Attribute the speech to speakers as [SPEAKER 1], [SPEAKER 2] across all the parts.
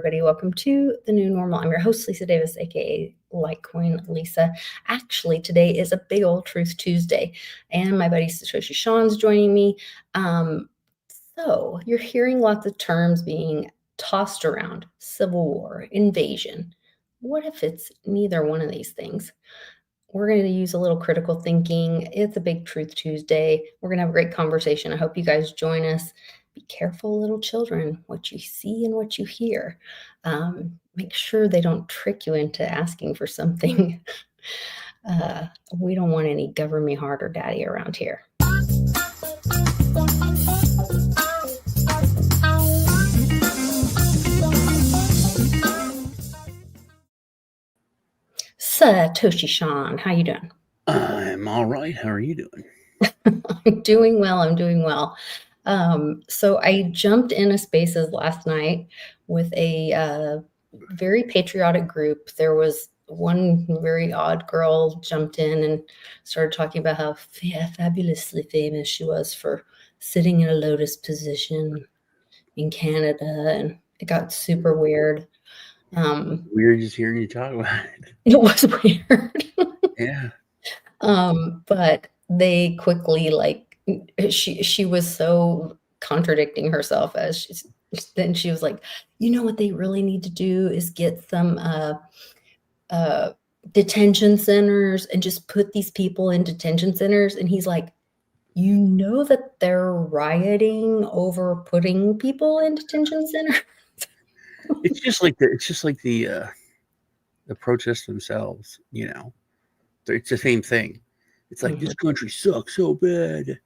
[SPEAKER 1] everybody. Welcome to the new normal. I'm your host, Lisa Davis, aka Litecoin Lisa. Actually, today is a big old Truth Tuesday, and my buddy Satoshi Sean's joining me. So you're hearing lots of terms being tossed around: civil war, invasion. What if it's neither one of these things? We're going to use a little critical thinking. It's a big Truth Tuesday. We're going to have a great conversation. I hope you guys join us. Be careful, little children, what you see and what you hear. Make sure they don't trick you into asking for something. We don't want any govern me hard or daddy around here. Satoshi Sean, how you doing?
[SPEAKER 2] I'm all right. How are you doing?
[SPEAKER 1] I'm doing well. I'm doing well. So I jumped into Spaces last night with a very patriotic group. There was one very odd girl jumped in and started talking about how fabulously famous she was for sitting in a lotus position in Canada, and it got super weird.
[SPEAKER 2] Weird just hearing you talk about it.
[SPEAKER 1] It was weird.
[SPEAKER 2] Yeah.
[SPEAKER 1] But they quickly, like, she was so contradicting herself as then she was like, you know what they really need to do is get some detention centers and just put these people in detention centers. And he's like, you know that they're rioting over putting people in detention centers.
[SPEAKER 2] It's just like the protests themselves, you know. It's the same thing. It's like this country sucks so bad.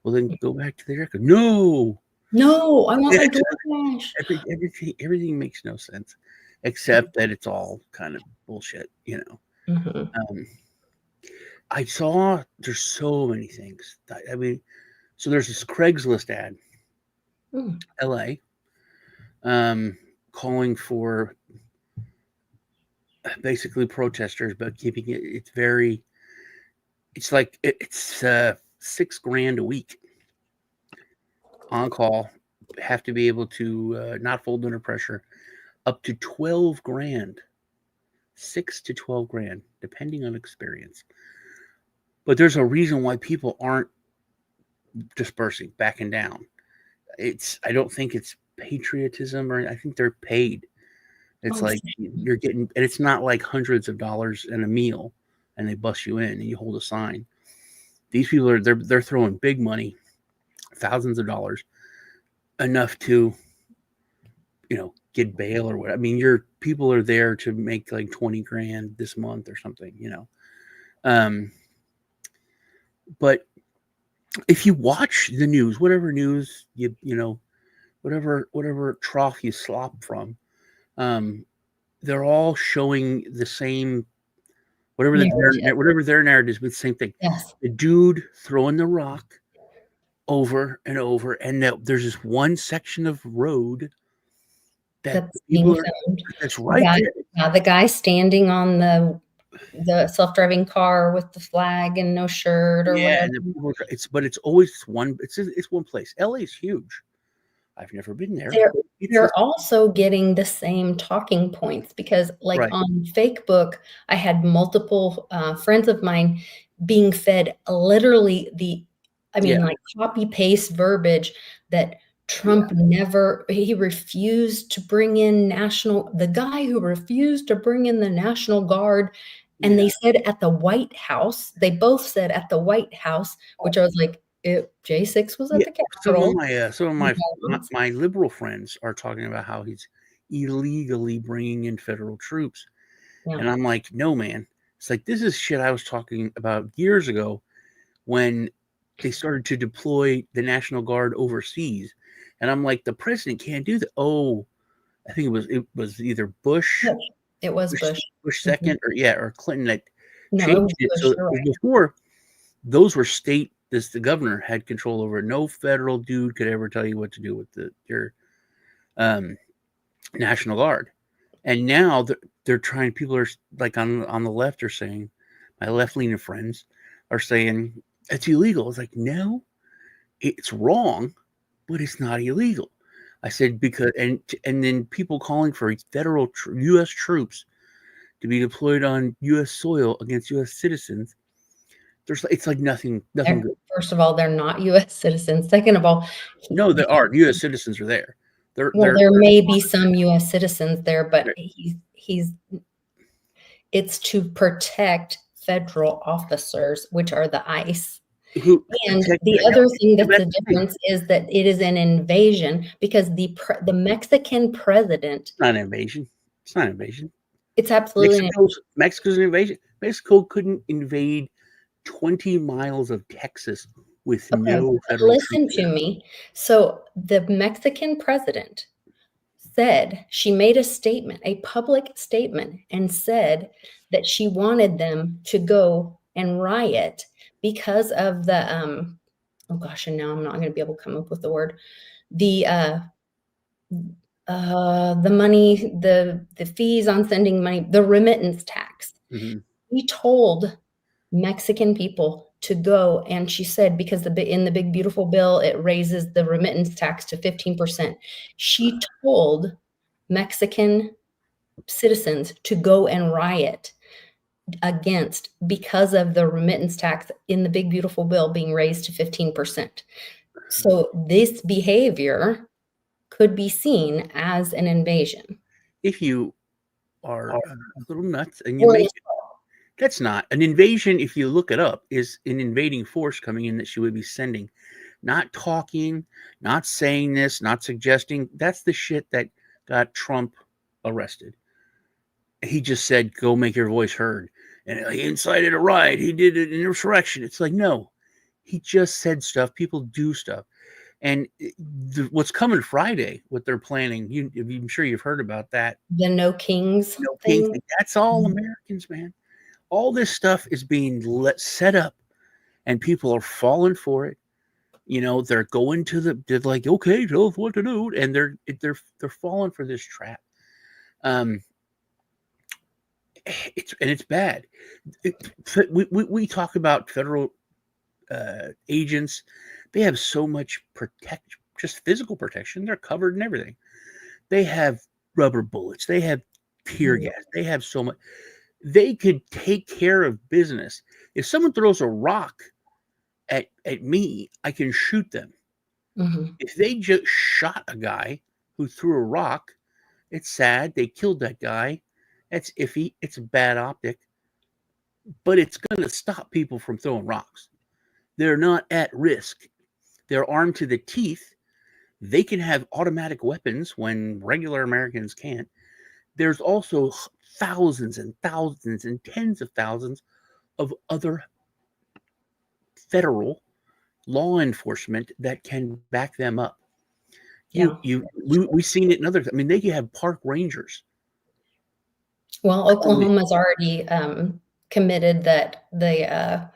[SPEAKER 2] Well, then go back to the record. No,
[SPEAKER 1] I want my DoorDash.
[SPEAKER 2] everything makes no sense, except that it's all kind of bullshit, you know. I saw there's so many things. I mean, so there's this Craigslist ad, LA, calling for basically protesters, but keeping it's like it's $6,000 a week on call, have to be able to not fold under pressure, up to $12,000, 6 to 12 grand, depending on experience. But there's a reason why people aren't dispersing, backing down. I don't think it's patriotism, or I think they're paid. It's like you're getting, and it's not like hundreds of dollars and a meal, and they bust you in and you hold a sign. These people are they're throwing big money, thousands of dollars, enough to, get bail or what. I mean, your people are there to make like 20 grand this month or something, But if you watch the news, whatever news whatever trough you slop from, they're all showing the same, whatever their narrative is, but the same thing.
[SPEAKER 1] Yes.
[SPEAKER 2] The dude throwing the rock over and over, and there's this one section of road that's right.
[SPEAKER 1] The guy standing on the self-driving car with the flag and no shirt or whatever.
[SPEAKER 2] It's always one. It's one place. LA is huge. I've never been there.
[SPEAKER 1] They're also getting the same talking points because, like, on Facebook, I had multiple friends of mine being fed literally like copy paste verbiage that Trump he refused to bring in the guy who refused to bring in the National Guard. And they said at the White House, they both said at the White House, which I was like, J6 was at the Capitol.
[SPEAKER 2] Some of my liberal friends are talking about how he's illegally bringing in federal troops. Yeah. And I'm like, no, man. It's like, this is shit I was talking about years ago when they started to deploy the National Guard overseas. And I'm like, the president can't do that. Oh, I think it was either Bush.
[SPEAKER 1] It was
[SPEAKER 2] Bush second, or Clinton that changed it. So before, those were state. The governor had control over it. No federal dude could ever tell you what to do with your National Guard. And now they're trying. People are like on the left are saying, my left-leaning friends are saying it's illegal. It's like, no, it's wrong, but it's not illegal. I said because and then people calling for federal U.S. troops to be deployed on U.S. soil against U.S. citizens. It's like nothing good.
[SPEAKER 1] First of all, they're not U.S. citizens. Second of all,
[SPEAKER 2] No, there are U.S. citizens are there.
[SPEAKER 1] well, there may be some U.S. citizens there, but it's to protect federal officers, which are the ICE. And the other thing that's the difference is that it is an invasion because the Mexican president.
[SPEAKER 2] It's not an invasion. It's not an invasion.
[SPEAKER 1] It's absolutely
[SPEAKER 2] Mexico's an invasion. Mexico couldn't invade 20 miles of Texas with no federal
[SPEAKER 1] listen to me. So the Mexican president said, she made a statement, a public statement, and said that she wanted them to go and riot because of the oh gosh, and now I'm not going to be able to come up with the word, the money, the fees on sending money, the remittance tax.
[SPEAKER 2] Mm-hmm.
[SPEAKER 1] He told Mexican people to go, and she said because in the big beautiful bill it raises the remittance tax to 15%. She told Mexican citizens to go and riot against because of the remittance tax in the big beautiful bill being raised to 15%. So this behavior could be seen as an invasion.
[SPEAKER 2] If you are a little nuts and you make it, that's not an invasion. If you look it up, is an invading force coming in that she would be sending, not talking, not saying this, not suggesting. That's the shit that got Trump arrested. He just said, go make your voice heard. And he incited a riot. He did an insurrection. It's like, no, he just said stuff. People do stuff. And what's coming Friday, what they're planning, I'm sure you've heard about that.
[SPEAKER 1] The No Kings thing.
[SPEAKER 2] That's all Americans, man. All this stuff is being set up, and people are falling for it. You know, they're going they're like, okay, tell us what to do, and they're falling for this trap. It's bad. We talk about federal agents. They have so much just physical protection. They're covered in everything. They have rubber bullets. They have tear gas. They have so much. They could take care of business. If someone throws a rock at me, I can shoot them. Mm-hmm. If they just shot a guy who threw a rock, it's sad. They killed that guy. That's iffy. It's a bad optic. But it's going to stop people from throwing rocks. They're not at risk. They're armed to the teeth. They can have automatic weapons when regular Americans can't. There's also thousands and thousands and tens of thousands of other federal law enforcement that can back them up. Yeah. We've seen it in others. I mean, they can have park rangers.
[SPEAKER 1] Well, Oklahoma's already committed that the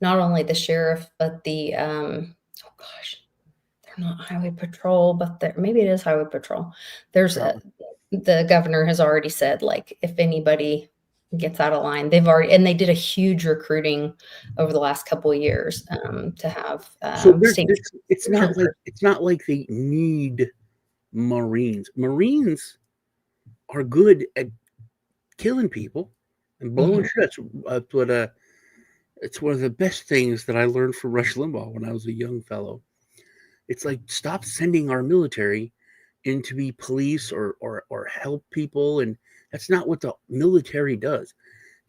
[SPEAKER 1] not only the sheriff, but the they're not highway patrol, but maybe it is highway patrol. The governor has already said, like, if anybody gets out of line, they did a huge recruiting over the last couple of years to have.
[SPEAKER 2] It's not like they need Marines. Marines are good at killing people and blowing shit. It's one of the best things that I learned from Rush Limbaugh when I was a young fellow. It's like, stop sending our military in to be police or help people. And that's not what the military does.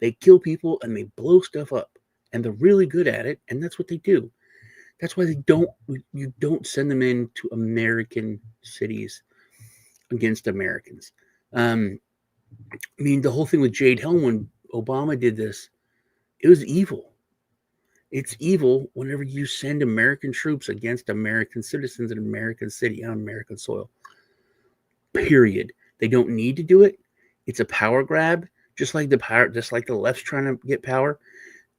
[SPEAKER 2] They kill people and they blow stuff up, and they're really good at it. And that's what they do. That's why you don't send them into American cities against Americans. I mean, the whole thing with Jade Helm, when Obama did this, it was evil. It's evil whenever you send American troops against American citizens in American city on American soil. Period. They don't need to do it. It's a power grab, just like the left's trying to get power.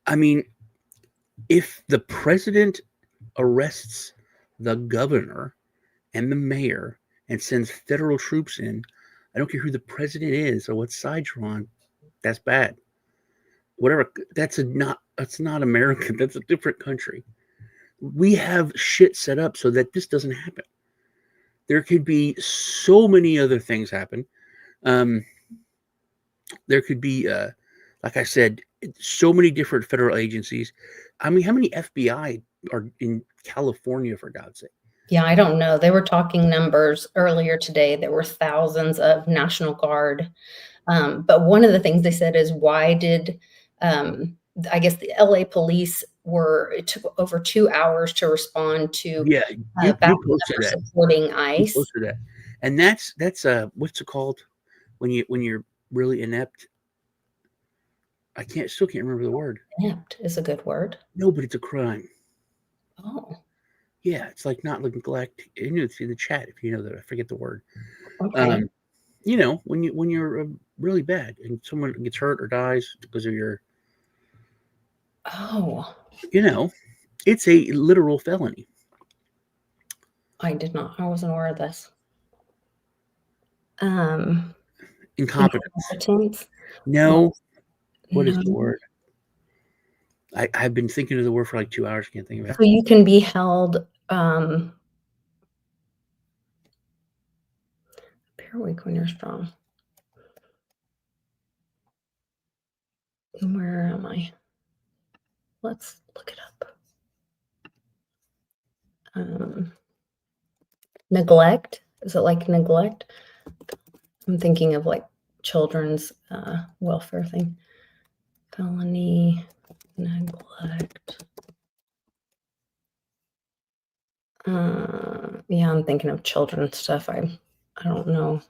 [SPEAKER 2] I mean, if the president arrests the governor and the mayor and sends federal troops in, I don't care who the president is or what side you're on, that's bad. Whatever, that's not American. That's a different country. We have shit set up so that this doesn't happen. There could be so many other things happen. There could be, like I said, so many different federal agencies. I mean, how many FBI are in California, for God's sake?
[SPEAKER 1] Yeah, I don't know. They were talking numbers earlier today. There were thousands of National Guard. But one of the things they said is why did I guess the LA police it took over 2 hours to respond to
[SPEAKER 2] Yeah, you
[SPEAKER 1] backing up
[SPEAKER 2] posted
[SPEAKER 1] or
[SPEAKER 2] that.
[SPEAKER 1] supporting
[SPEAKER 2] You
[SPEAKER 1] ICE.
[SPEAKER 2] posted that, and that's what's it called when you're really inept? I still can't remember the word.
[SPEAKER 1] Inept is a good word.
[SPEAKER 2] No, but it's a crime.
[SPEAKER 1] Oh,
[SPEAKER 2] Yeah, it's like not neglect. It's in the chat if you know that. I forget the word.
[SPEAKER 1] okay.
[SPEAKER 2] When you're really bad and someone gets hurt or dies because of your,
[SPEAKER 1] Oh,
[SPEAKER 2] it's a literal felony.
[SPEAKER 1] I did not. I wasn't aware of this.
[SPEAKER 2] Incompetence.
[SPEAKER 1] Incompetence.
[SPEAKER 2] No, what is the
[SPEAKER 1] No.
[SPEAKER 2] word? I've been thinking of the word for like 2 hours. Can't think of it.
[SPEAKER 1] So you can be held. Bear weak when you're strong. Where am I? Let's look it up. Neglect. Is it like neglect? I'm thinking of like children's welfare thing. Felony neglect. Yeah, I'm thinking of children's stuff. I don't know.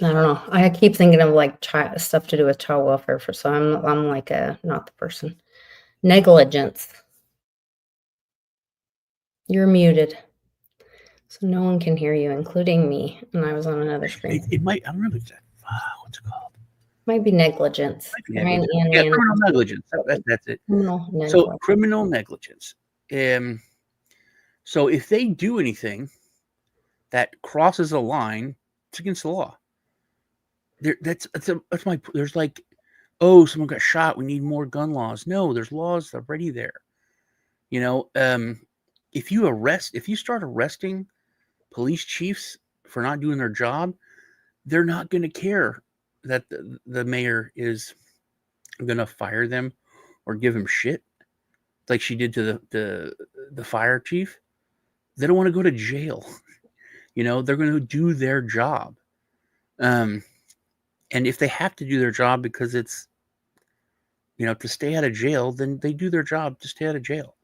[SPEAKER 1] I don't know. I keep thinking of like stuff to do with child welfare so I'm like not the person. Negligence. You're muted. So no one can hear you, including me. And I was on another screen.
[SPEAKER 2] It might. I don't know exactly. What's it called?
[SPEAKER 1] Might be negligence.
[SPEAKER 2] Yeah, criminal negligence. That's it. So criminal negligence. So if they do anything that crosses a line, it's against the law. That's my. There's like, oh, someone got shot. We need more gun laws. No, there's laws already there. If you start arresting police chiefs for not doing their job, they're not going to care that the mayor is going to fire them or give him shit like she did to the fire chief. They don't want to go to jail. They're going to do their job. And if they have to do their job because it's, to stay out of jail, then they do their job to stay out of jail.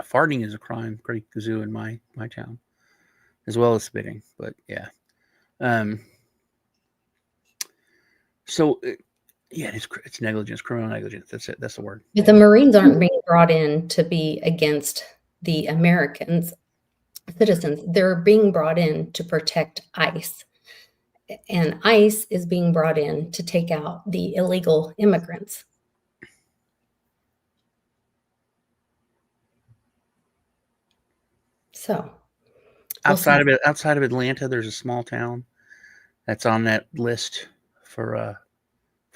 [SPEAKER 2] Farting is a crime, great kazoo in my town, as well as spitting. But yeah. So yeah, it's negligence, criminal negligence. That's it. That's the word.
[SPEAKER 1] But the Marines aren't being brought in to be against the Americans, citizens. They're being brought in to protect ICE. And ICE is being brought in to take out the illegal immigrants. So
[SPEAKER 2] outside of Atlanta, there's a small town that's on that list for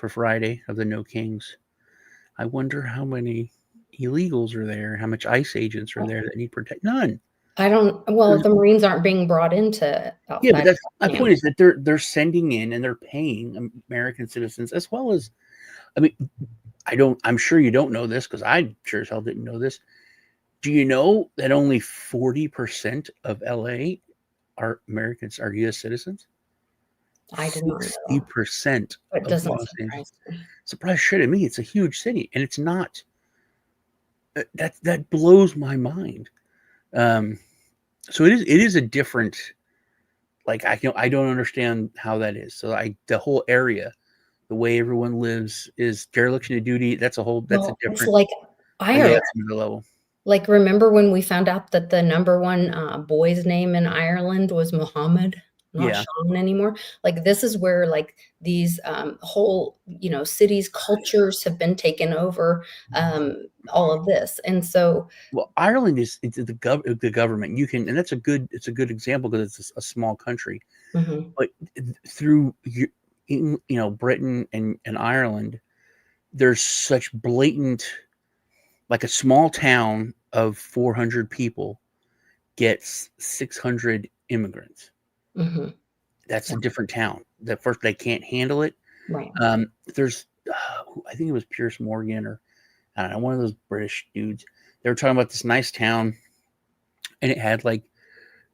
[SPEAKER 2] Friday of the No Kings. I wonder how many illegals are there, how much ICE agents are there that need protect. None.
[SPEAKER 1] I don't. Well, the Marines aren't being brought into.
[SPEAKER 2] Yeah, but that's my point is that they're sending in and they're paying American citizens as well as. I mean, I'm sure you don't know this because I sure as hell didn't know this. Do you know that only 40% of LA are Americans, are U.S. citizens?
[SPEAKER 1] I didn't know.
[SPEAKER 2] 60%.
[SPEAKER 1] It doesn't surprise me.
[SPEAKER 2] Surprise shit at me. It's a huge city, and it's not. That blows my mind. So it is a different. Like I don't understand how that is. So the whole area, the way everyone lives is dereliction of duty. That's a different.
[SPEAKER 1] It's like Ireland.
[SPEAKER 2] Level.
[SPEAKER 1] Like, remember when we found out that the number one boy's name in Ireland was Muhammad? not
[SPEAKER 2] Yeah.
[SPEAKER 1] Sean anymore. Like this is where like these whole, cities, cultures have been taken over, all of this. And so,
[SPEAKER 2] Well, Ireland is it's the government. You can, and it's a good example because it's a small country.
[SPEAKER 1] mhm,
[SPEAKER 2] But through Britain and Ireland, there's such blatant, like a small town of 400 people gets 600 immigrants.
[SPEAKER 1] mhm,
[SPEAKER 2] That's
[SPEAKER 1] yeah,
[SPEAKER 2] a different town. That first they can't handle it.
[SPEAKER 1] right.
[SPEAKER 2] There's, I think it was Pierce Morgan or I don't know, one of those British dudes. They were talking about this nice town, and it had like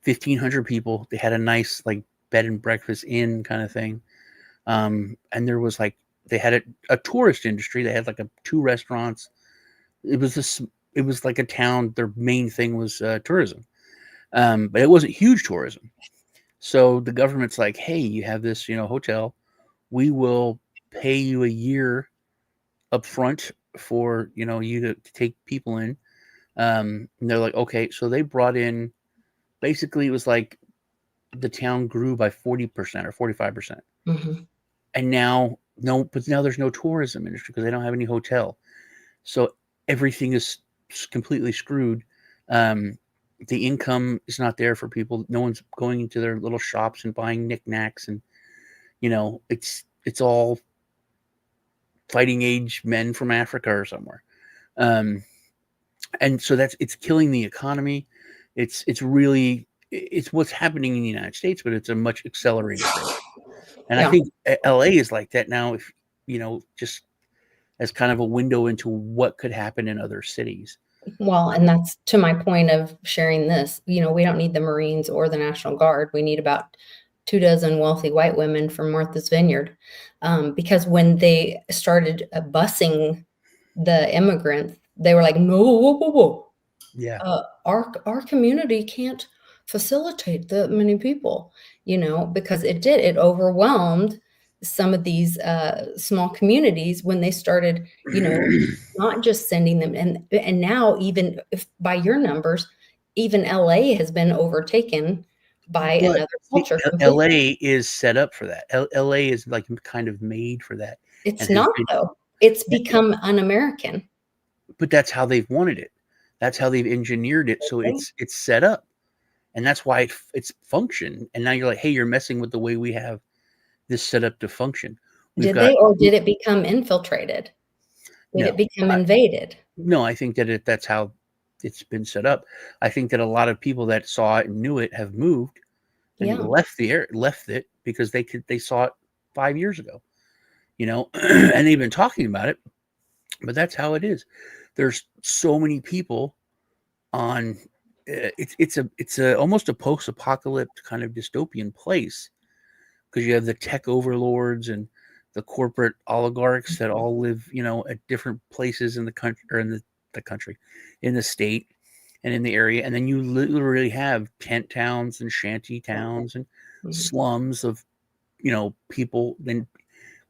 [SPEAKER 2] 1,500 people. They had a nice like bed and breakfast inn kind of thing. And there was like they had a tourist industry. They had like two restaurants. It was this. It was like a town. Their main thing was tourism, but it wasn't huge tourism. So the government's like, "Hey, you have this, hotel. We will pay you a year up front for you to take people in." And they're like, "Okay." So they brought in. Basically, it was like the town grew by 40% or 45%.
[SPEAKER 1] Mhm.
[SPEAKER 2] And now no, but now there's no tourism industry because they don't have any hotel. So everything is completely screwed. Um, the income is not there for people. No one's going into their little shops and buying knickknacks, and it's all fighting age men from Africa or somewhere. Um, and so it's killing the economy. It's what's happening in the United States, but it's a much accelerated rate. And I
[SPEAKER 1] Yeah.
[SPEAKER 2] think LA is like that now. If just as kind of a window into what could happen in other cities.
[SPEAKER 1] Well, and that's to my point of sharing this. We don't need the Marines or the National Guard. We need about 2 dozen wealthy white women from Martha's Vineyard. Because when they started busing the immigrants, they were like, no, whoa, whoa, whoa.
[SPEAKER 2] Yeah.
[SPEAKER 1] Our community can't facilitate that many people, because it overwhelmed some of these small communities when they started, not just sending them. And now, even if by your numbers, even LA has been overtaken by
[SPEAKER 2] But
[SPEAKER 1] another
[SPEAKER 2] see,
[SPEAKER 1] culture completely.
[SPEAKER 2] LA is set up for that. LA is like kind of made for that
[SPEAKER 1] It's
[SPEAKER 2] and has
[SPEAKER 1] not
[SPEAKER 2] been,
[SPEAKER 1] though. It's become un-American.
[SPEAKER 2] but that's how they've wanted it. That's how they've engineered it. So
[SPEAKER 1] Okay.
[SPEAKER 2] it's set up, and that's why it's function. And now you're like, hey, you're messing with the way we have this set up to function. We've
[SPEAKER 1] Did
[SPEAKER 2] got
[SPEAKER 1] they, or did it become infiltrated? Did it
[SPEAKER 2] no,
[SPEAKER 1] become
[SPEAKER 2] I,
[SPEAKER 1] invaded?
[SPEAKER 2] no. I think that's how it's been set up. I think that a lot of people that saw it and knew it have moved and
[SPEAKER 1] Yeah.
[SPEAKER 2] left it because they saw it 5 years ago, and they've been talking about it, but that's how it is. There's so many people on it's a almost a post-apocalyptic kind of dystopian place because you have the tech overlords and the corporate oligarchs that all live at different places in the country or in the country in the state and in the area, and then you literally have tent towns and shanty towns and
[SPEAKER 1] Mhm.
[SPEAKER 2] slums of people, then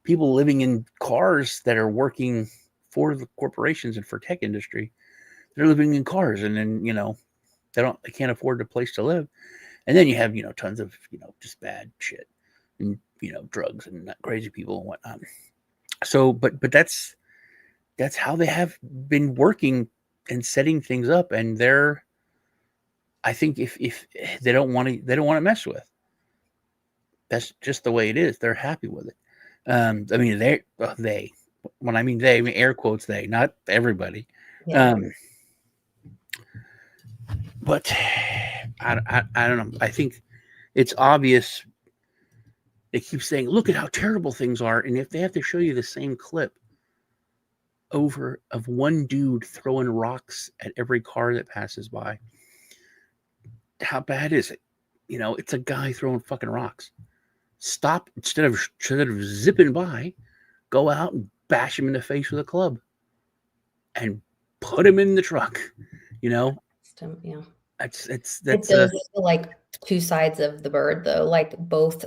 [SPEAKER 2] people living in cars that are working for the corporations and for tech industry. They're living in cars, and then they can't afford a place to live. And then you have tons of just bad shit and drugs and crazy people and whatnot. So but that's how they have been working and setting things up, and they're, I think, if they don't want to mess with, that's just the way it is. They're happy with it. I mean, they, when I mean they, I mean air quotes they, not everybody.
[SPEAKER 1] Yeah.
[SPEAKER 2] Um, but I don't know. I think it's obvious. They keep saying, "Look at how terrible things are," and if they have to show you the same clip over of one dude throwing rocks at every car that passes by, how bad is it? It's a guy throwing fucking rocks. Stop instead of zipping by, go out and bash him in the face with a club and put him in the truck. You know,
[SPEAKER 1] Yeah. It
[SPEAKER 2] that's
[SPEAKER 1] does feel like 2 sides of the bird, though, like, both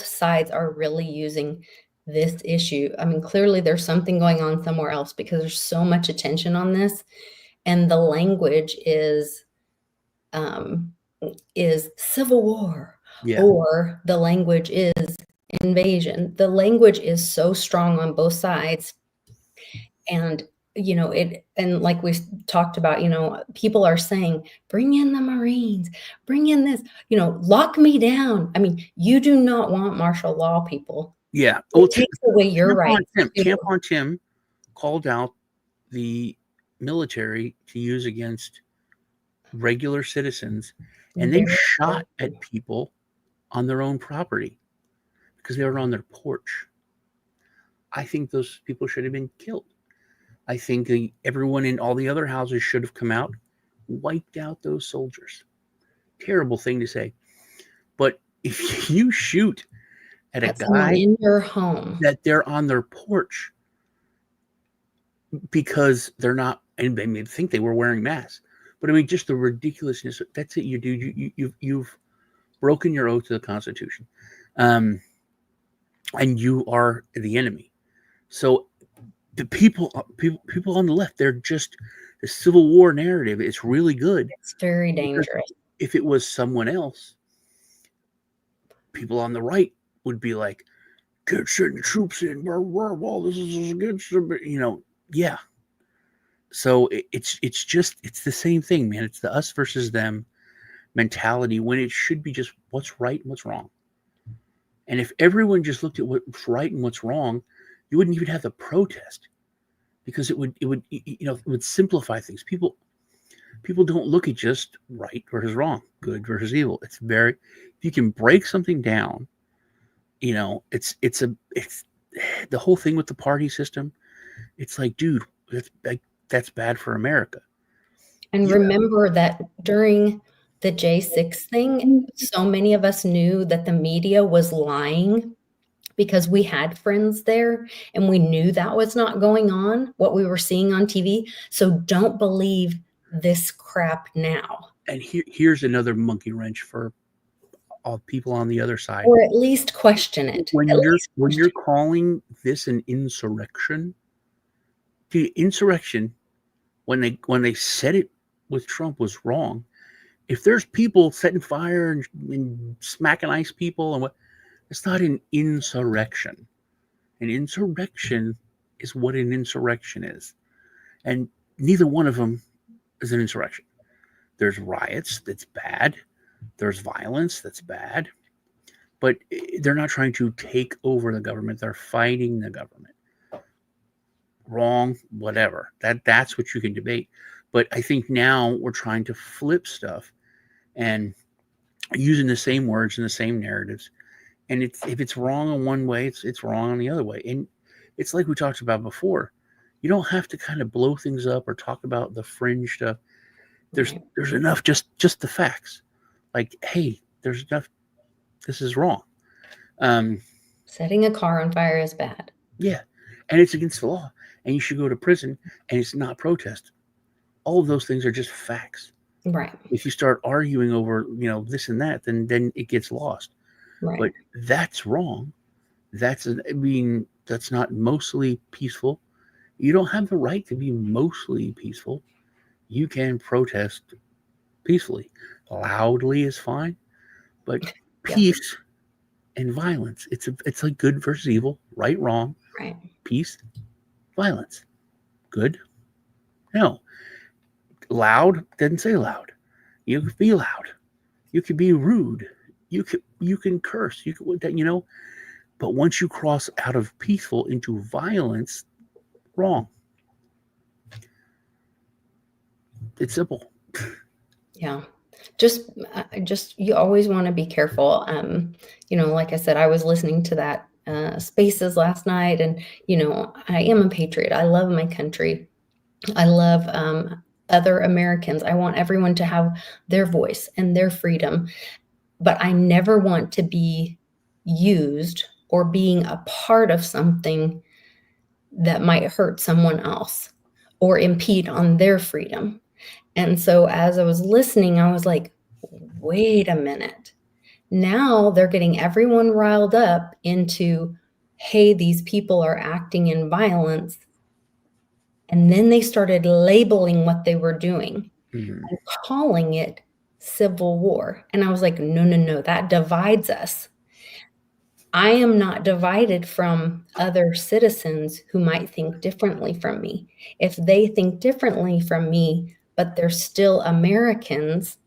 [SPEAKER 1] sides are really using this issue. I mean, clearly, there's something going on somewhere else because there's so much attention on this, and the language um, is civil war.
[SPEAKER 2] Yeah.
[SPEAKER 1] or the language is invasion. The language is so strong on both sides. And, and like we talked about, people are saying, bring in the Marines, bring in this, lock me down. I mean, you do not want martial law, people.
[SPEAKER 2] Yeah.
[SPEAKER 1] It takes away your right.
[SPEAKER 2] Camp on Tim called out the military to use against regular citizens, and they shot at people on their own property because they were on their porch. I think those people should have been killed. I think everyone in all the other houses should have come out, wiped out those soldiers. Terrible thing to say. But if you shoot at a guy
[SPEAKER 1] in your home,
[SPEAKER 2] that they're on their porch because they're not, and they may think they were wearing masks, but I mean, just the ridiculousness. That's it. You do. You've broken your oath to the Constitution, and you are the enemy. So the people on the left, they're just the Civil War narrative. It's really good.
[SPEAKER 1] It's very dangerous.
[SPEAKER 2] If it was someone else, people on the right would be like, "Get sending troops in. Well, this is against them." Yeah. So it's the same thing, man. It's the us versus them mentality when it should be just what's right and what's wrong. And if everyone just looked at what's right and what's wrong, you wouldn't even have the protest, because it would simplify things. People don't look at just right versus wrong, good versus evil. It's if you can break something down, it's the whole thing with the party system. It's like, dude, that's bad for America.
[SPEAKER 1] And remember that during the J6 thing, so many of us knew that the media was lying because we had friends there and we knew that was not going on, what we were seeing on TV. So don't believe this crap now.
[SPEAKER 2] And here's another monkey wrench for all people on the other side.
[SPEAKER 1] Or at least question it.
[SPEAKER 2] When you're calling this an insurrection, the insurrection, when they said it with Trump, was wrong. If there's people setting fire and smacking ice people and what, it's not an insurrection. An insurrection is what an insurrection is. And neither one of them is an insurrection. There's riots, that's bad. There's violence, that's bad. But they're not trying to take over the government. They're fighting the government. Wrong, whatever. That's what you can debate. But I think now we're trying to flip stuff and using the same words and the same narratives. And if it's wrong in one way, it's wrong on the other way. And it's like we talked about before. You don't have to kind of blow things up or talk about the fringe stuff. There's enough, just the facts. Like, hey, there's enough. This is wrong.
[SPEAKER 1] Setting a car on fire is bad.
[SPEAKER 2] Yeah, and it's against the law, and you should go to prison, and it's not protest. All of those things are just facts.
[SPEAKER 1] Right.
[SPEAKER 2] If you start arguing over, this and that, then it gets lost.
[SPEAKER 1] Right.
[SPEAKER 2] But that's wrong. That's not mostly peaceful. You don't have the right to be mostly peaceful. You can protest peacefully. Loudly is fine, but peace and violence, it's like good versus evil, right, wrong,
[SPEAKER 1] right,
[SPEAKER 2] peace, violence, good, no, loud doesn't say loud. You could be loud, you could be rude, you can curse, but once you cross out of peaceful into violence, wrong. It's simple.
[SPEAKER 1] Yeah. Just you always want to be careful. Like I said, I was listening to that Spaces last night, and I am a patriot. I love my country. I love other Americans. I want everyone to have their voice and their freedom, but I never want to be used or being a part of something that might hurt someone else or impede on their freedom. And so as I was listening, I was like, wait a minute. Now they're getting everyone riled up into, hey, these people are acting in violence. And then they started labeling what they were doing and calling it civil war. And I was like, no, no, no, that divides us. I am not divided from other citizens who might think differently from me. If they think differently from me, but they're still Americans,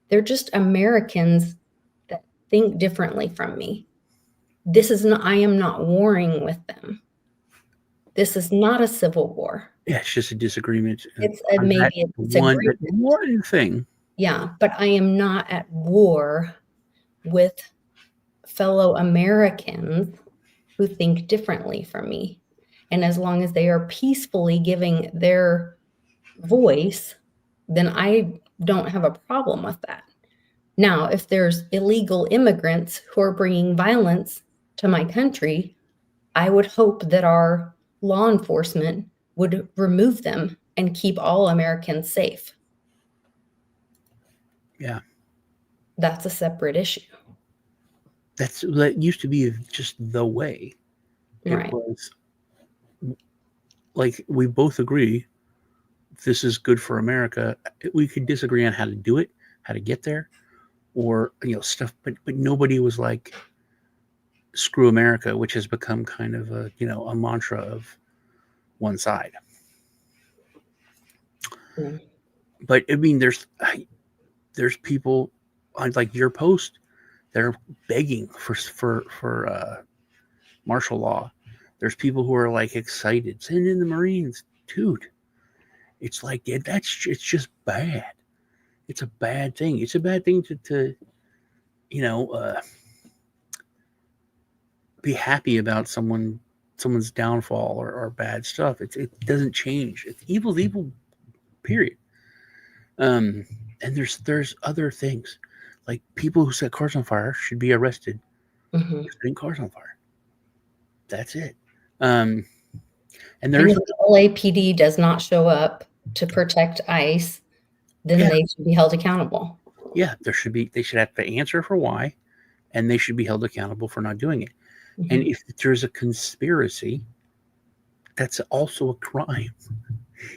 [SPEAKER 1] they're just Americans that think differently from me. This is not, I am not warring with them. This is not a civil war.
[SPEAKER 2] Yeah, it's just a disagreement
[SPEAKER 1] It's
[SPEAKER 2] on that
[SPEAKER 1] maybe a
[SPEAKER 2] that
[SPEAKER 1] disagreement.
[SPEAKER 2] one thing.
[SPEAKER 1] Yeah, but I am not at war with fellow Americans who think differently from me. And as long as they are peacefully giving their voice, then I don't have a problem with that. Now, if there's illegal immigrants who are bringing violence to my country, I would hope that our law enforcement would remove them and keep all Americans safe.
[SPEAKER 2] Yeah.
[SPEAKER 1] That's a separate issue.
[SPEAKER 2] That used to be just the way. It
[SPEAKER 1] Right.
[SPEAKER 2] was like we both agree this is good for America. We could disagree on how to do it, how to get there, or stuff, but nobody was like screw America, which has become kind of a mantra of one side.
[SPEAKER 1] Yeah.
[SPEAKER 2] But I mean, there's people on like your post that are begging for martial law. There's people who are like excited, send in the Marines, dude. It's like it's just bad. It's a bad thing. It's a bad thing to be happy about someone's downfall or bad stuff. It doesn't change. It's evil's evil, period. And there's other things, like people who set cars on fire should be arrested
[SPEAKER 1] Mm-hmm.
[SPEAKER 2] for setting cars on fire. That's it.
[SPEAKER 1] And
[SPEAKER 2] And
[SPEAKER 1] if the LAPD does not show up to protect ICE, then they should be held accountable.
[SPEAKER 2] Yeah, they should have to answer for why, and they should be held accountable for not doing it.
[SPEAKER 1] Mm-hmm.
[SPEAKER 2] And if there's a conspiracy, that's also a crime.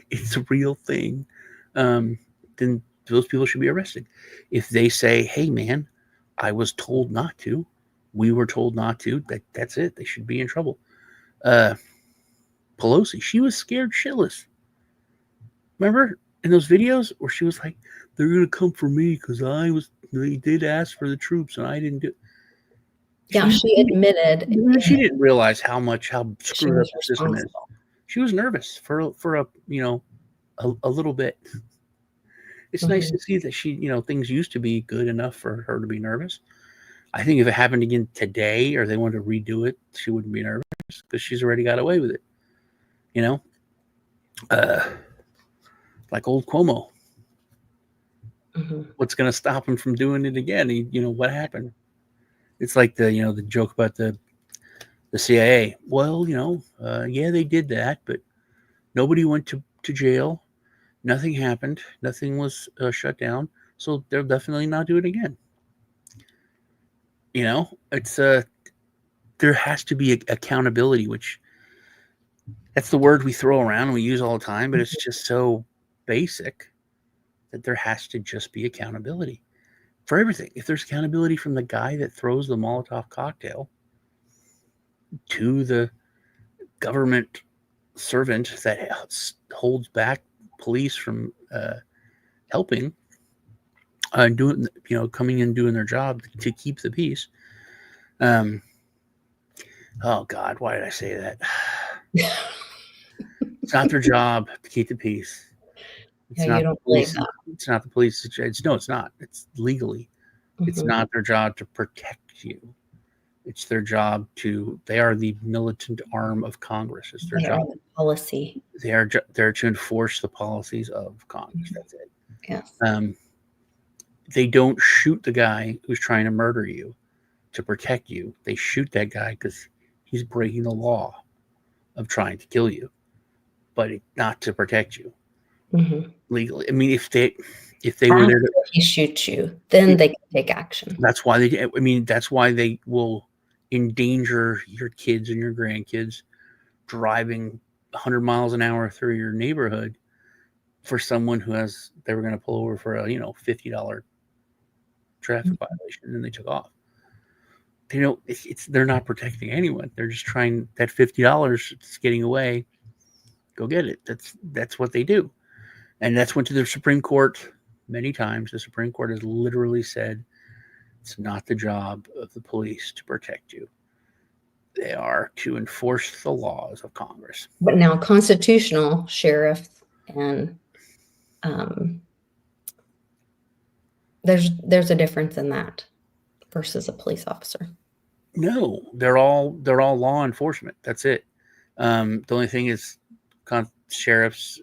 [SPEAKER 2] It's a real thing. Then those people should be arrested. If they say, "Hey, man, I was told not to. We were told not to," that's it. They should be in trouble. Pelosi, she was scared shitless. Remember in those videos where she was like, "They're gonna come for me because they did ask for the troops and I didn't do."
[SPEAKER 1] Yeah, she admitted
[SPEAKER 2] She didn't realize how screwed up the system is.
[SPEAKER 1] responsible.
[SPEAKER 2] She was nervous for a little bit. It's nice to see that she, things used to be good enough for her to be nervous. I think if it happened again today or they wanted to redo it, she wouldn't be nervous because she's already got away with it. Like old Cuomo. What's going to stop him from doing it again? What happened? It's like the joke about the CIA. Well, yeah, they did that, but nobody went to jail. Nothing happened. Nothing was shut down. So they'll definitely not do it again. It's there has to be accountability, which that's the word we throw around and we use all the time, but it's just so basic that there has to just be accountability for everything. If there's accountability from the guy that throws the Molotov cocktail to the government servant that holds back police from helping doing coming in doing their job to keep the peace. Oh God, why did I say that? It's not their job to keep the peace. It's not the police. It's not the police. It's not. It's legally. It's not their job to protect you. It's their job they are the militant arm of Congress. It's their job.
[SPEAKER 1] The policy.
[SPEAKER 2] They are there to enforce the policies of Congress. That's it.
[SPEAKER 1] Yes.
[SPEAKER 2] They don't shoot the guy who's trying to murder you to protect you. They shoot that guy because he's breaking the law of trying to kill you, but not to protect you legally. I mean, if they were there
[SPEAKER 1] he shoots you, then they can take action.
[SPEAKER 2] That's why that's why they will endanger your kids and your grandkids driving 100 miles an hour through your neighborhood for someone they were going to pull over for a $50 traffic violation, and they took off. You know, they're not protecting anyone. They're just trying that $50 that's getting away. Go get it. That's what they do, and that's went to the Supreme Court many times. The Supreme Court has literally said it's not the job of the police to protect you. They are to enforce the laws of Congress.
[SPEAKER 1] But now constitutional sheriff and there's a difference in that versus a police officer.
[SPEAKER 2] No, they're all law enforcement. That's it. The only thing is sheriffs,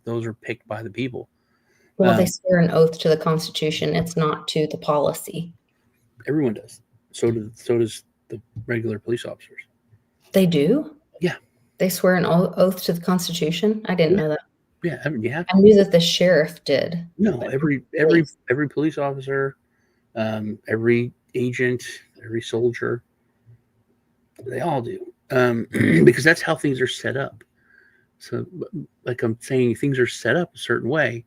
[SPEAKER 2] those are picked by the people.
[SPEAKER 1] Well, they swear an oath to the Constitution. It's not to the policy.
[SPEAKER 2] Everyone does. So does the regular police officers.
[SPEAKER 1] They do?
[SPEAKER 2] Yeah.
[SPEAKER 1] They swear an oath to the Constitution? I didn't know that.
[SPEAKER 2] Yeah, I mean, you have to.
[SPEAKER 1] I knew that the sheriff did.
[SPEAKER 2] No, every police officer, every agent, every soldier, they all do. Because that's how things are set up. So, like I'm saying, things are set up a certain way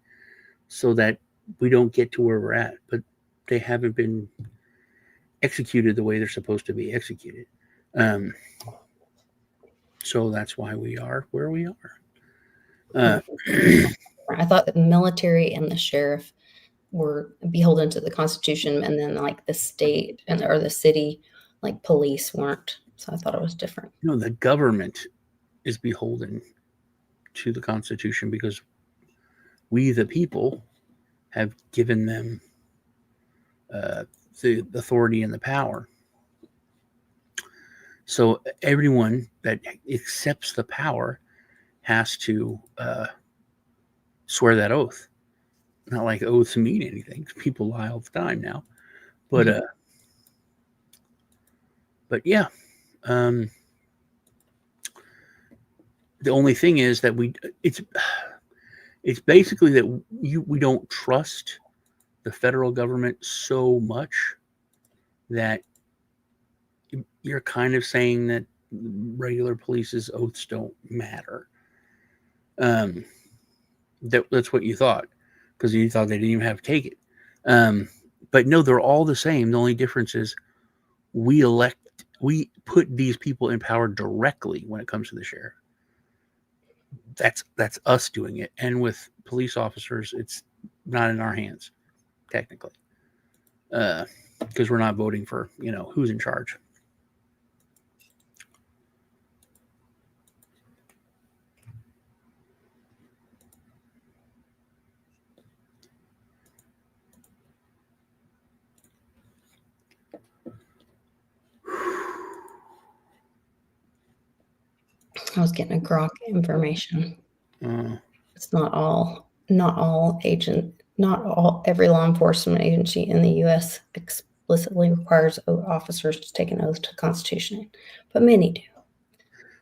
[SPEAKER 2] so that we don't get to where we're at, but they haven't been executed the way they're supposed to be executed. So that's why we are where we are.
[SPEAKER 1] I thought the military and the sheriff were beholden to the Constitution, and then like the state or the city, like police weren't. So I thought it was different.
[SPEAKER 2] No, the government is beholden to the Constitution because we, the people, have given them the authority and the power. So everyone that accepts the power has to swear that oath. Not like oaths mean anything. People lie all the time now. But yeah. The only thing is that it's basically that we don't trust the federal government so much that you're kind of saying that regular police's oaths don't matter. That's what you thought, because you thought they didn't even have to take it. But no, they're all the same. The only difference is we put these people in power directly when it comes to the sheriff. That's us doing it. And with police officers, it's not in our hands, technically. Because we're not voting for, who's in charge.
[SPEAKER 1] I was getting a grok information. It's not all every law enforcement agency in the U.S. explicitly requires officers to take an oath to the Constitution, but many do.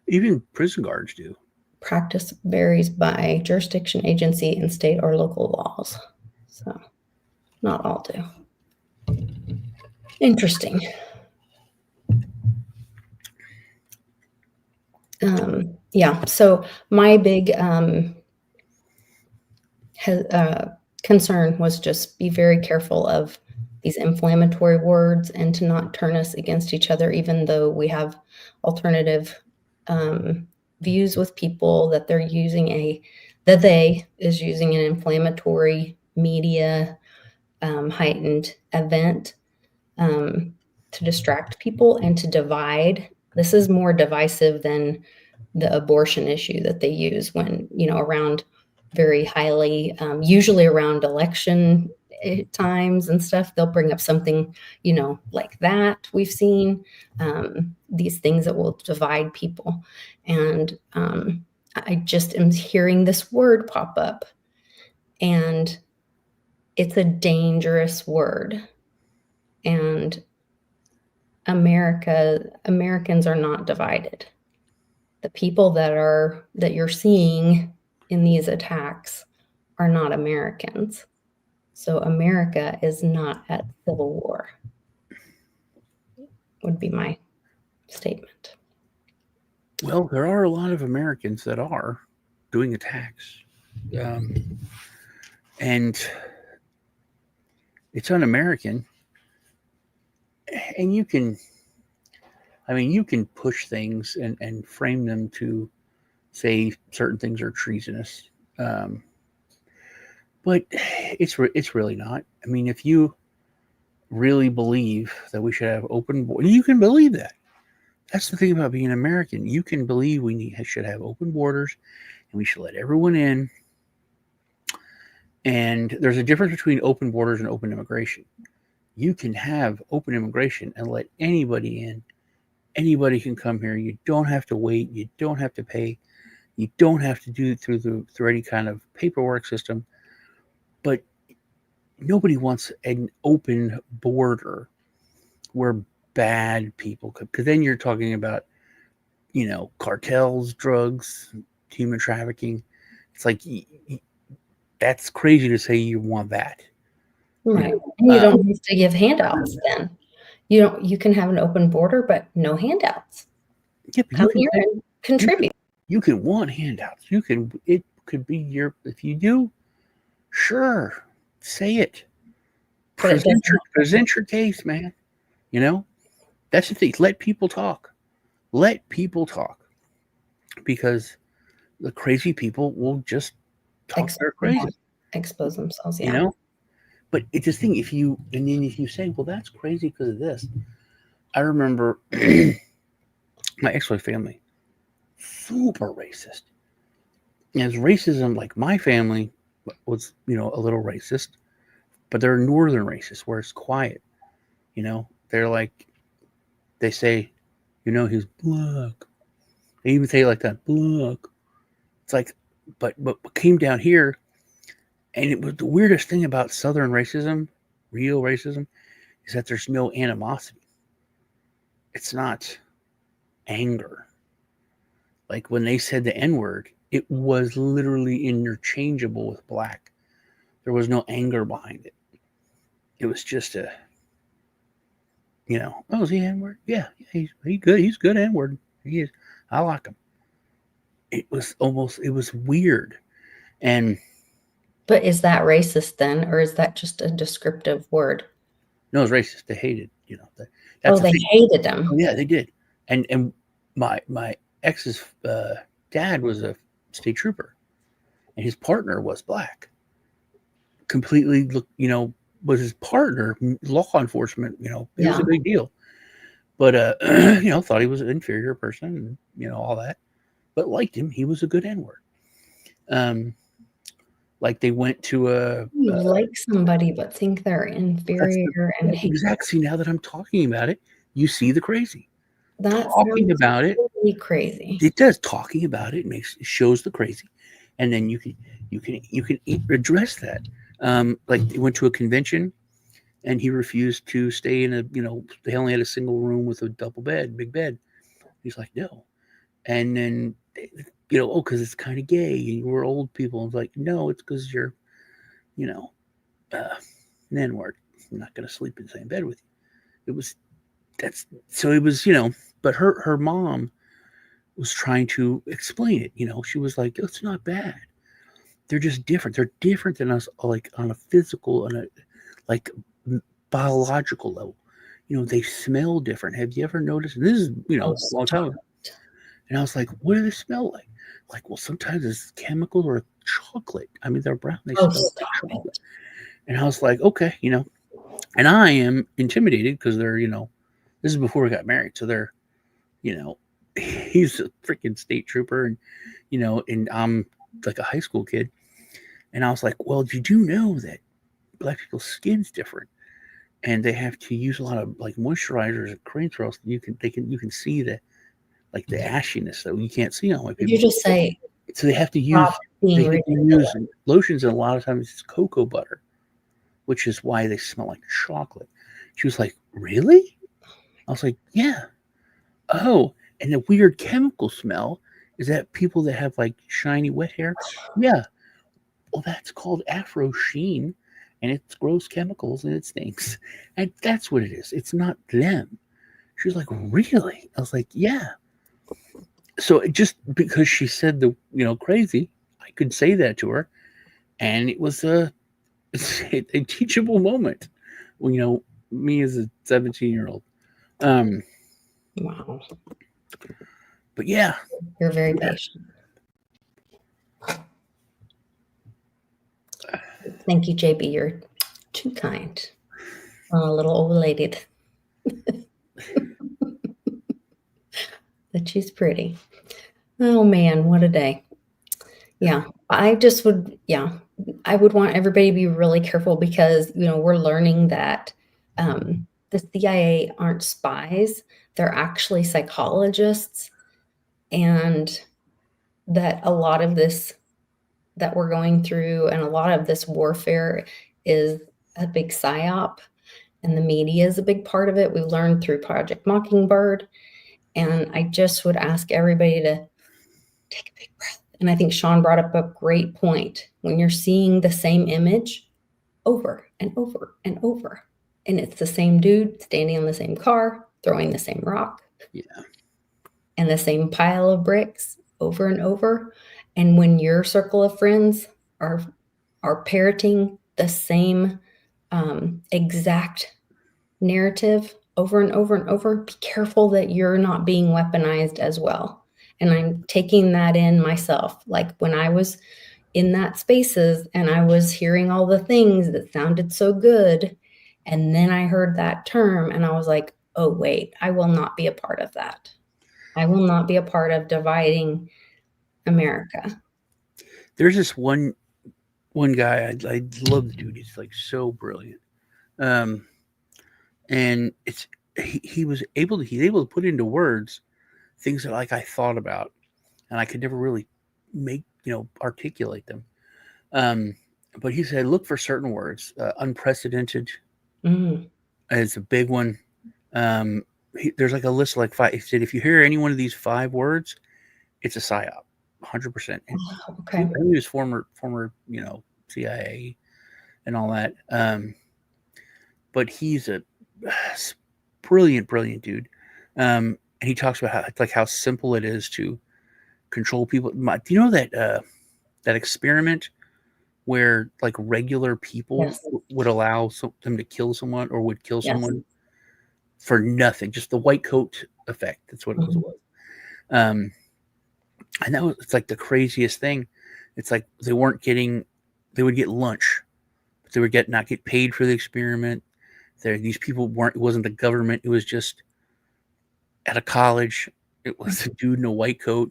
[SPEAKER 2] Even prison guards do.
[SPEAKER 1] Practice varies by jurisdiction, agency, and state or local laws. So not all do. Interesting. Yeah, so my big concern was just be very careful of these inflammatory words and to not turn us against each other, even though we have alternative views with people that they're using they is using an inflammatory media heightened event to distract people and to divide. This is more divisive than the abortion issue that they use when, around very highly, usually around election times and stuff, they'll bring up something, like that we've seen, these things that will divide people. And I just am hearing this word pop up, and it's a dangerous word. And Americans are not divided. The people that you're seeing in these attacks are not Americans. So America is not at civil war, would be my statement.
[SPEAKER 2] Well, there are a lot of Americans that are doing attacks. And It's un-American. And you can push things and frame them to say certain things are treasonous. But it's really not. I mean, if you really believe that we should have open borders, you can believe that. That's the thing about being American. You can believe should have open borders and we should let everyone in. And there's a difference between open borders and open immigration. You can have open immigration and let anybody in. Anybody can come here. You don't have to wait. You don't have to pay. You don't have to do it through any kind of paperwork system. But nobody wants an open border where bad people could, because then you're talking about, cartels, drugs, human trafficking. It's like, that's crazy to say you want that.
[SPEAKER 1] Right. And you don't have to give handouts then. You can have an open border, but no handouts.
[SPEAKER 2] Yeah,
[SPEAKER 1] Come here and contribute.
[SPEAKER 2] You can want handouts. It could be if you do, sure, say it. Present your case, man. That's the thing. Let people talk. Let people talk. Because the crazy people will just talk their crazy.
[SPEAKER 1] Expose themselves, yeah.
[SPEAKER 2] But it's this thing, if you say, well, that's crazy because of this. I remember my ex-wife family, super racist. As racism, like my family was, a little racist, but they're northern racists where it's quiet. They're like, they say, he's black. They even say it like that, black. It's like, but came down here, and it was the weirdest thing about Southern racism, real racism, is that there's no animosity. It's not anger. Like when they said the N-word, it was literally interchangeable with black. There was no anger behind it. It was just oh, is he N-word? Yeah, he's good. He's good N-word. He is. I like him. It was weird.
[SPEAKER 1] But is that racist then, or is that just a descriptive word?
[SPEAKER 2] No, it's racist. They hated,
[SPEAKER 1] they hated them.
[SPEAKER 2] Oh, yeah, they did. And my ex's dad was a state trooper, and his partner was black. Completely, was his partner, law enforcement, it was a big deal. But, thought he was an inferior person, and, all that. But liked him. He was a good N-word. Like they went to
[SPEAKER 1] you like somebody but think they're inferior and hate.
[SPEAKER 2] Exactly. Now that I'm talking about it, you see the crazy.
[SPEAKER 1] That's
[SPEAKER 2] talking about it,
[SPEAKER 1] really crazy.
[SPEAKER 2] It does. Talking about it shows the crazy, and then you can address that. Like they went to a convention, and he refused to stay in they only had a single room with a double bed, big bed. He's like, no, and then because it's kind of gay and we're old people. And it's like, no, it's because you're, an N-word. I'm not going to sleep in the same bed with you. But her mom was trying to explain it. She was like, it's not bad. They're just different. They're different than us, like on a physical and biological level. They smell different. Have you ever noticed? And this is, a long time ago. And I was like, what do they smell like? Like, well, sometimes it's chemical or chocolate. I mean, they're brown. They smell like chocolate. And I was like, okay, and I am intimidated because they're, this is before we got married. So they're, he's a freaking state trooper and, and I'm like a high school kid. And I was like, well, did you know that black people's skin's different? And they have to use a lot of like moisturizers and creams, or else you can see the ashiness that you can't see on white people.
[SPEAKER 1] You just say.
[SPEAKER 2] So they have to use lotions, and a lot of times it's cocoa butter, which is why they smell like chocolate. She was like, really? I was like, yeah. Oh, and the weird chemical smell is that people that have like shiny wet hair. Yeah. Well, that's called Afro Sheen, and it's gross chemicals and it stinks. And that's what it is. It's not them. She was like, really? I was like, yeah. So just because she said the crazy, I could say that to her, and it was a teachable moment. Well, me as a 17-year-old.
[SPEAKER 1] Wow.
[SPEAKER 2] But yeah,
[SPEAKER 1] You're very patient. Thank you, JB. You're too kind. A little overlated. But she's pretty. Oh man, what a day. Yeah, I would want everybody to be really careful because, we're learning that the CIA aren't spies, they're actually psychologists, and that a lot of this that we're going through and a lot of this warfare is a big psyop, and the media is a big part of it. We learned through Project Mockingbird, and I just would ask everybody to take a big breath. And I think Sean brought up a great point. When you're seeing the same image over and over and over, and it's the same dude standing on the same car, throwing the same rock,
[SPEAKER 2] yeah.
[SPEAKER 1] and the same pile of bricks over and over. And when your circle of friends are parroting the same exact narrative over and over and over, be careful that you're not being weaponized as well. And I'm taking that in myself. Like when I was in that spaces and I was hearing all the things that sounded so good, and then I heard that term and I was like, oh wait, I will not be a part of that. I will not be a part of dividing America.
[SPEAKER 2] There's this one guy I love the dude. He's like so brilliant. And he's able to put into words things that like I thought about and I could never really make articulate them. But he said look for certain words. Unprecedented is a big one. There's like a list of like 5. He said if you hear any one of these 5 words, it's a psyop, 100%.
[SPEAKER 1] Okay.
[SPEAKER 2] He was former CIA and all that. But he's a brilliant dude. And he talks about how simple it is to control people. Do you know that experiment where like regular people would allow them to kill someone or would kill someone for nothing, just the white coat effect? That's what it was. And that was, it's like the craziest thing. It's like they would get lunch, but they would not get paid for the experiment. These people it wasn't the government. It was just at a college. It was a dude in a white coat.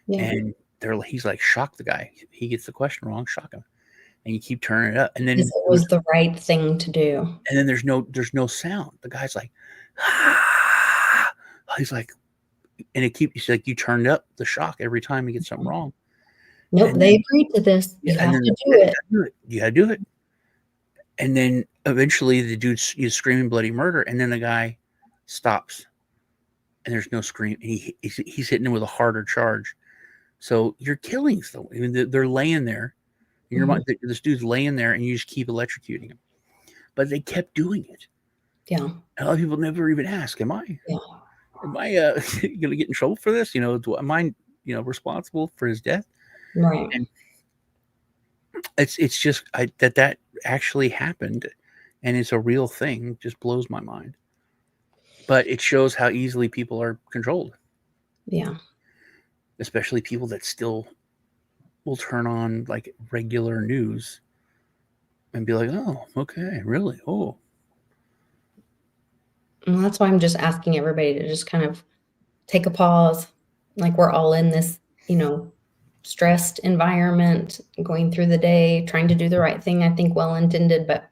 [SPEAKER 2] And he's like, shock the guy. He gets the question wrong, shock him. And you keep turning it up. And then
[SPEAKER 1] it was the right thing to do.
[SPEAKER 2] And then there's no sound. The guy's like, ah. He's like, and he's like, you turned up the shock every time he gets something wrong.
[SPEAKER 1] Nope, they agreed to this. You have to do it.
[SPEAKER 2] You gotta do it. And then eventually the dude's screaming bloody murder, and then the guy stops, and there's no scream, and he's hitting him with a harder charge. So you're killing someone. I mean, they're laying there. In your mind, this dude's laying there, and you just keep electrocuting him. But they kept doing it.
[SPEAKER 1] Yeah.
[SPEAKER 2] A lot of people never even ask, am I going to get in trouble for this? Am I responsible for his death?
[SPEAKER 1] Right.
[SPEAKER 2] And it's just that actually happened, and it's a real thing. It just blows my mind. But it shows how easily people are controlled.
[SPEAKER 1] Yeah.
[SPEAKER 2] Especially people that still will turn on like regular news and be like, oh, okay, really? Oh.
[SPEAKER 1] Well, that's why I'm just asking everybody to just kind of take a pause. Like we're all in this, stressed environment, going through the day, trying to do the right thing. I think well-intended, but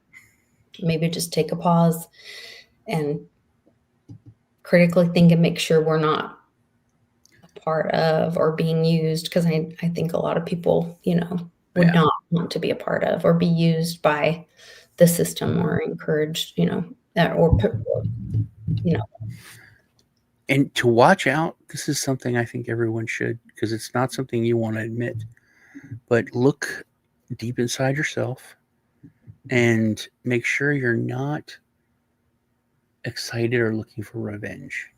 [SPEAKER 1] maybe just take a pause and critically think and make sure we're not a part of or being used. Because I think a lot of people, would not want to be a part of or be used by the system or encouraged,
[SPEAKER 2] And to watch out, this is something I think everyone should, because it's not something you want to admit, but look deep inside yourself and make sure you're not excited or looking for revenge.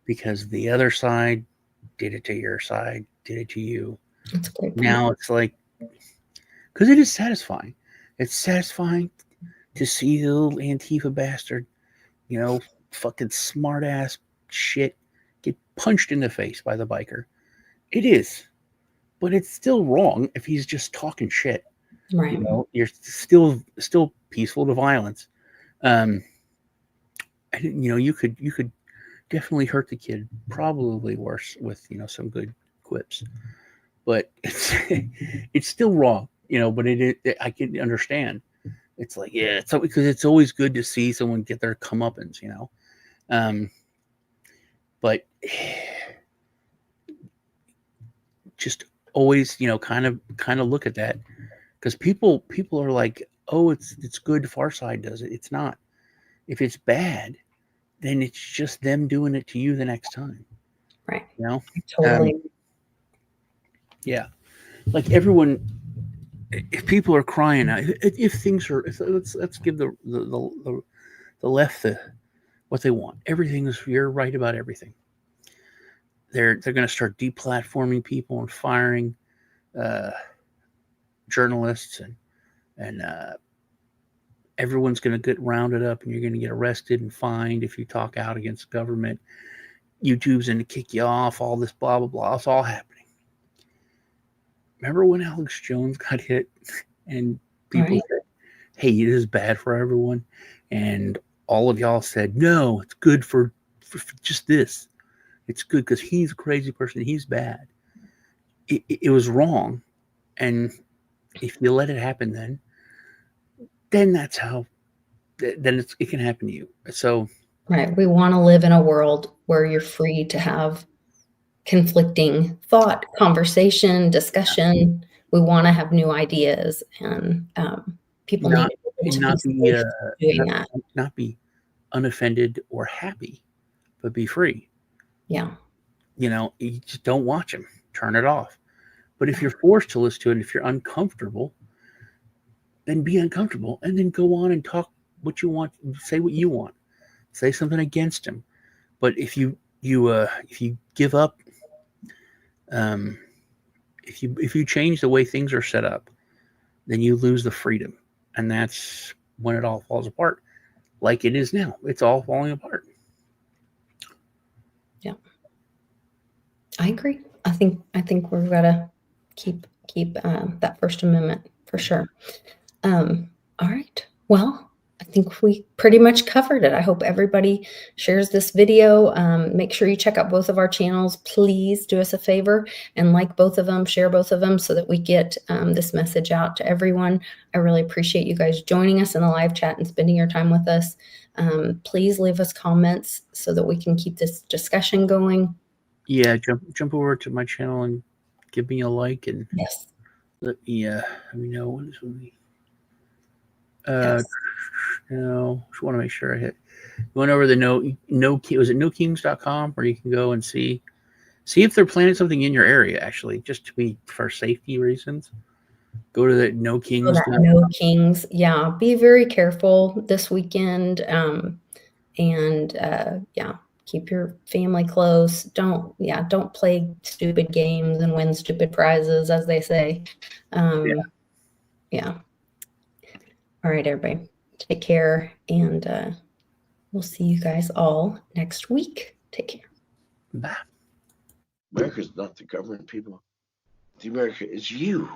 [SPEAKER 2] Because the other side did it to your side, did it to you.
[SPEAKER 1] That's great.
[SPEAKER 2] Now it's like, because it is satisfying. It's satisfying to see the little Antifa bastard, fucking smart ass shit get punched in the face by the biker. It is, but it's still wrong if he's just talking shit.
[SPEAKER 1] Right.
[SPEAKER 2] You're still peaceful to violence. And, you could definitely hurt the kid, probably worse with some good quips, but it's still wrong. But I can understand. It's like, yeah, it's because it's always good to see someone get their comeuppance, but just always, kind of look at that, because people are like, oh, it's good. Farside does it. It's not. If it's bad, then it's just them doing it to you the next time.
[SPEAKER 1] Right.
[SPEAKER 2] Totally. Yeah. Like everyone, if people are crying, if things are, let's give the left what they want. You're right about everything. They're going to start deplatforming people and firing journalists, and everyone's going to get rounded up, and you're going to get arrested and fined if you talk out against government. YouTube's going to kick you off. All this blah blah blah. It's all happening. Remember when Alex Jones got hit, and people said, "Hey, it is bad for everyone," and all of y'all said, "No, it's good for just this. It's good because he's a crazy person. He's bad." It was wrong, and if you let it happen, then that's how. Then it can happen to you. So,
[SPEAKER 1] right, we want to live in a world where you're free to have conflicting thought, conversation, discussion. We want to have new ideas, and people need to
[SPEAKER 2] not be unoffended or happy, but be free.
[SPEAKER 1] Yeah.
[SPEAKER 2] You just don't watch them. Turn it off. But if you're forced to listen to it, if you're uncomfortable, then be uncomfortable, and then go on and talk what you want. Say what you want. Say something against him. But if you give up, if you change the way things are set up, then you lose the freedom, and that's when it all falls apart, like it is now. It's all falling apart.
[SPEAKER 1] Yeah, I agree. I think we've got to keep that First Amendment for sure. All right. Well, I think we pretty much covered it. I hope everybody shares this video. Make sure you check out both of our channels. Please do us a favor and like both of them, share both of them so that we get this message out to everyone. I really appreciate you guys joining us in the live chat and spending your time with us. Please leave us comments so that we can keep this discussion going.
[SPEAKER 2] Yeah, jump over to my channel and give me a like, and
[SPEAKER 1] yes,
[SPEAKER 2] let me know what is with me.
[SPEAKER 1] Yes.
[SPEAKER 2] Just want to make sure I hit. Going over the was it nokings.com, where you can go and see if they're planning something in your area. Actually, just for safety reasons, go to the No Kings.
[SPEAKER 1] No Kings, yeah. Be very careful this weekend, and yeah, keep your family close. Don't play stupid games and win stupid prizes, as they say. Yeah. All right, everybody. Take care, and we'll see you guys all next week. Take care.
[SPEAKER 2] Bye.
[SPEAKER 3] America's not the government, people. The America is you.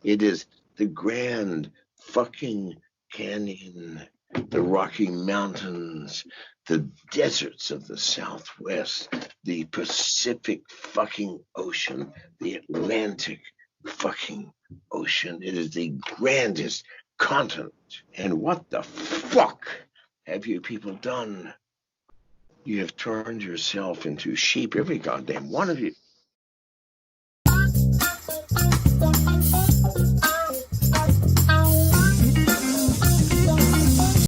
[SPEAKER 3] It is the Grand fucking Canyon, the Rocky Mountains, the deserts of the Southwest, the Pacific fucking Ocean, the Atlantic fucking Ocean. It is the grandest continent. And what the fuck have you people done? You have turned yourself into sheep, every goddamn one of you.